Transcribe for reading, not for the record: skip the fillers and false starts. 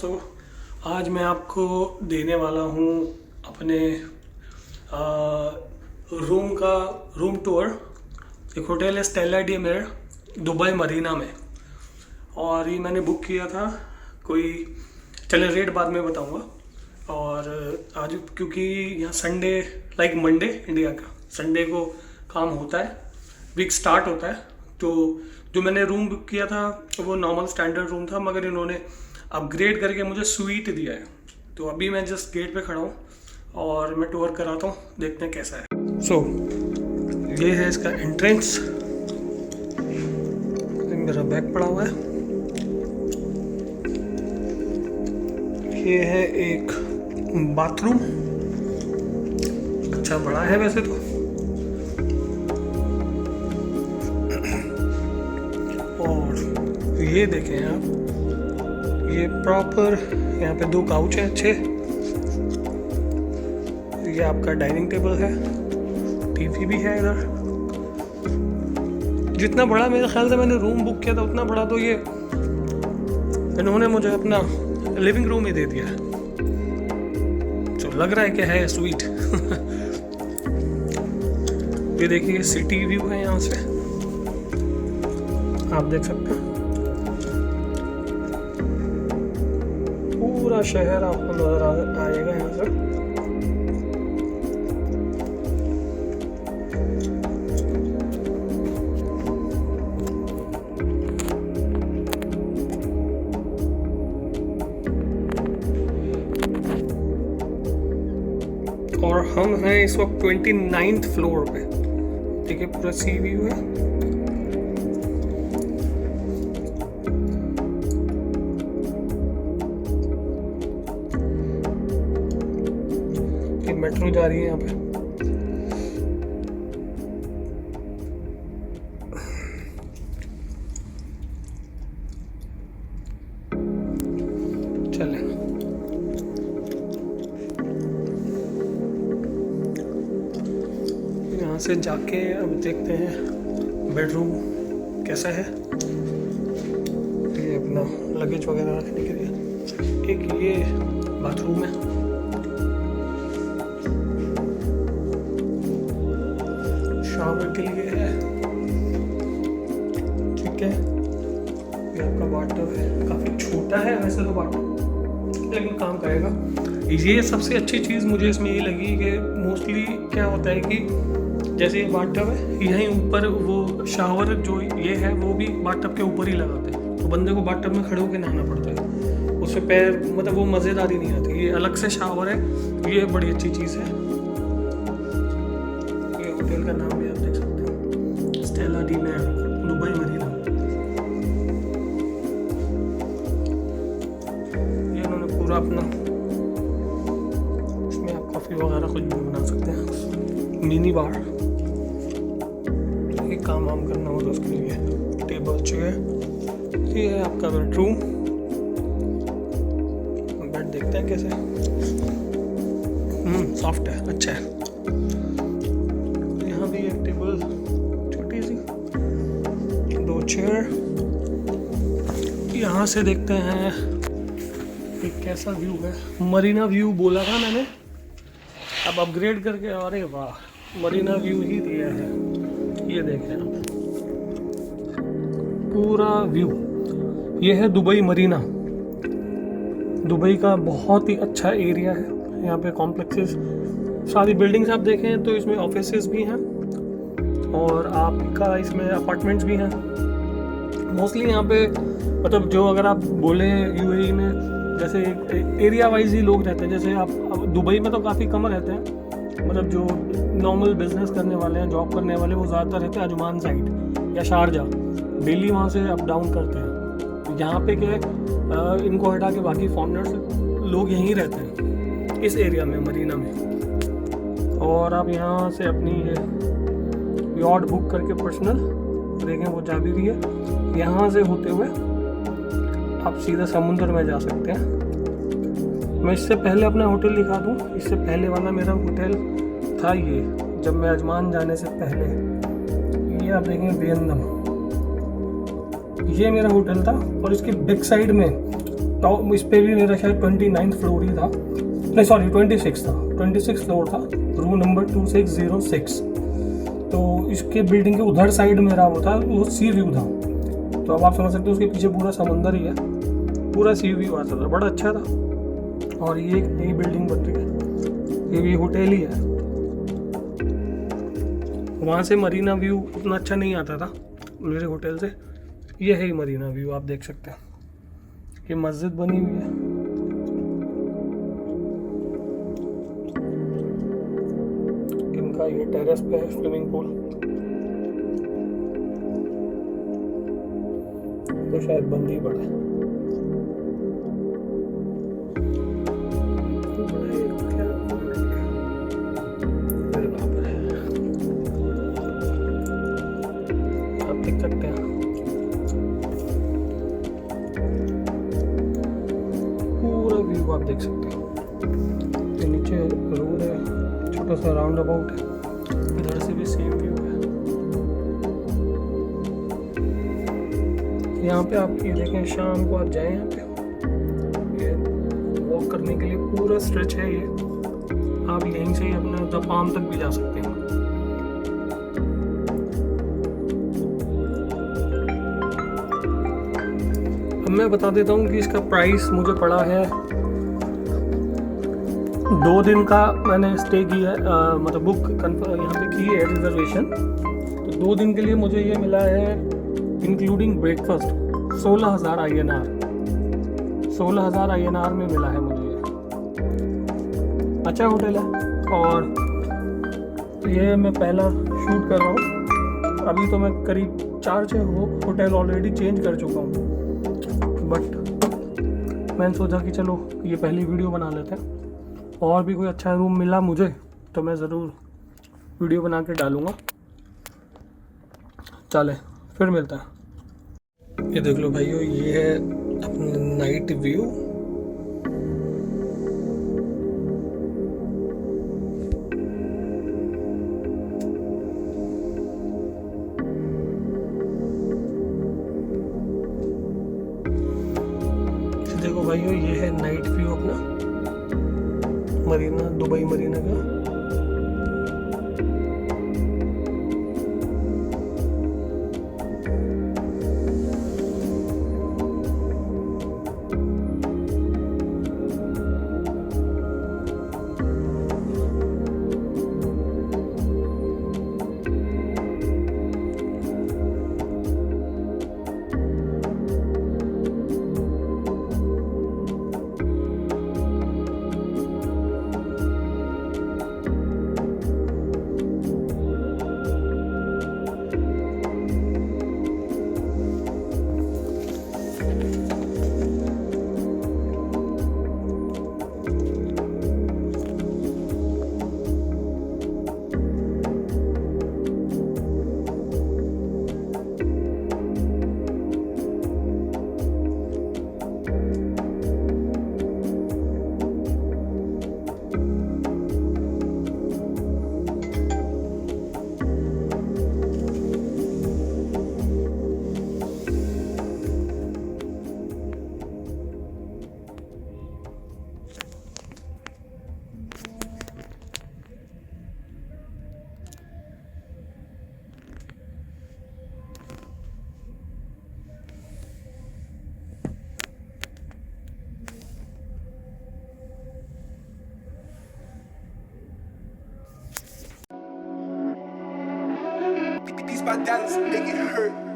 दोस्तों, आज मैं आपको देने वाला हूँ अपने रूम टूर। एक होटल है स्टेला डी मेर दुबई मरीना में, और ये मैंने बुक किया था। चले रेट बाद में बताऊँगा। और आज क्योंकि यहाँ संडे लाइक मंडे इंडिया का संडे को काम होता है, वीक स्टार्ट होता है, तो जो मैंने रूम बुक किया था वो नॉर्मल स्टैंडर्ड रूम था, मगर इन्होंने अपग्रेड करके मुझे स्वीट दिया है। तो अभी मैं जस्ट गेट पे खड़ा हूँ और मैं टूर कराता हूँ, देखते हैं कैसा है। सो ये है इसका एंट्रेंस। मेरा बैग पड़ा हुआ है। ये है एक बाथरूम, अच्छा बड़ा है वैसे तो। और ये देखें आप, ये प्रॉपर यहाँ पे 2 काउच है अच्छे। ये आपका डाइनिंग टेबल है, टीवी भी है इधर। जितना बड़ा मेरे ख्याल से मैंने रूम बुक किया था उतना बड़ा तो ये इन्होंने मुझे अपना लिविंग रूम ही दे दिया है। तो लग रहा है कि है स्वीट। ये देखिए सिटी व्यू है यहाँ से, आप देख सकते हैं पूरा शहर आपको नजर आएगा यहाँ से। और हम हैं इस वक्त 29th फ्लोर पे। देखिए पूरा सी व्यू है। ये मेट्रो जा रही है यहाँ पे। चले यहाँ से जाके अब देखते हैं बेडरूम कैसा है। ये अपना लगेज वगैरह रखने के लिए एक ये बाथरूम है। शावर के लिए है, ठीक है। ये आपका बाथटब है, काफ़ी छोटा है वैसे तो बाथटब, लेकिन काम करेगा। ये सबसे अच्छी चीज़ मुझे इसमें ये लगी कि मोस्टली क्या होता है कि जैसे ये बाथटब है, यहीं ऊपर वो शावर जो ये है वो भी बाथटब के ऊपर ही लगाते हैं, तो बंदे को बाथटब में खड़े होकर नहाना पड़ता है। उससे पैर मतलब वो मज़ेदारी नहीं आती। ये अलग से शावर है, ये बड़ी अच्छी चीज़ है। ये होटल का नाम भी आप देख सकते हैं, स्टेला डी मेर दुबई मरीना। ये उन्होंने पूरा अपना, इसमें आप कॉफ़ी वगैरह कुछ भी बना सकते हैं। मिनी बार, काम वाम करना हो तो उसके लिए टेबल चेयर। ये है आपका बेडरूम। बेड देखते हैं कैसे, सॉफ्ट है, अच्छा है। यहाँ भी एक टेबल छोटी सी, 2 चेयर। यहाँ से देखते हैं कि कैसा व्यू है। मरीना व्यू बोला था मैंने, अब अपग्रेड करके, अरे वाह मरीना व्यू ही दिया है। ये देखें आप पूरा व्यू। ये है दुबई मरीना। दुबई का बहुत ही अच्छा एरिया है। यहाँ पे कॉम्प्लेक्सेस, सारी बिल्डिंग्स आप देखें तो इसमें ऑफिसेज भी हैं और आपका इसमें अपार्टमेंट्स भी हैं। मोस्टली यहाँ पे मतलब जो अगर आप बोले यूएई में जैसे एरिया वाइज ही लोग रहते हैं। जैसे आप दुबई में तो काफ़ी कम रहते हैं, मतलब जो नॉर्मल बिजनेस करने वाले हैं, जॉब करने वाले, वो ज़्यादातर रहते हैं अजमान साइड या शारजा, दिल्ली, वहाँ से अप डाउन करते हैं। यहाँ पे क्या है, इनको हटा के बाकी फॉरेनर्स लोग यहीं रहते हैं इस एरिया में, मरीना में। और आप यहाँ से अपनी यॉट बुक करके पर्सनल, देखें वो जा भी रही है, यहाँ से होते हुए आप सीधा समुद्र में जा सकते हैं। मैं इससे पहले अपना होटल दिखा दूँ। इससे पहले वाला मेरा होटल था ये, जब मैं अजमान जाने से पहले। ये आप देखेंगे बेंदम, ये मेरा होटल था। और इसके बैक साइड में टॉप इस पे भी मेरा शायद 29th फ्लोर ही था, नहीं सॉरी 26 था, 26 फ्लोर था, रूम नंबर 2606। तो इसके बिल्डिंग के उधर साइड मेरा वो था, वो सी व्यू था। तो अब आप समझ सकते हो उसके पीछे पूरा समंदर ही है, पूरा सी व्यू आता था, बड़ा अच्छा था। और ये एक नई बिल्डिंग बन रही है, ये भी होटल ही है। वहाँ से मरीना व्यू उतना अच्छा नहीं आता था मेरे होटल से। ये है ही मरीना व्यू, आप देख सकते हैं। ये मस्जिद बनी हुई है, इनका ये टेरेस पे है स्विमिंग पूल, तो शायद बंद ही पड़ा है। आप देख सकते हैं पूरा व्यू, आप देख सकते हो। ये नीचे रोड है, छोटा सा राउंड अबाउट है, इधर से भी सेम व्यू है। यहाँ पे आप ये देखें, शाम को आप जाएं यहाँ पे, ये वॉक करने के लिए पूरा स्ट्रेच है ये। आप यहीं से ही अपना द पाम तक भी जा सकते हैं। अब मैं बता देता हूँ कि इसका प्राइस मुझे पड़ा है, 2 दिन का मैंने स्टे किया है, मतलब बुक यहाँ पे की है रिजर्वेशन। तो 2 दिन के लिए मुझे ये मिला है इंक्लूडिंग ब्रेकफास्ट 16,000 INR, 16,000 INR में मिला है मुझे ये। अच्छा होटल है। और ये मैं पहला शूट कर रहा हूँ, अभी तो मैं करीब 4-6 होटल ऑलरेडी चेंज कर चुका हूँ, बट मैंने सोचा कि चलो ये पहली वीडियो बना लेते हैं। और भी कोई अच्छा रूम मिला मुझे तो मैं ज़रूर वीडियो बना के डालूँगा। चले फिर मिलता है। ये देख लो भाइयों, ये है अपना नाइट व्यू। देखो भाइयों, ये है नाइट व्यू अपना मरीना, दुबई मरीना का। These my dollars make it hurt.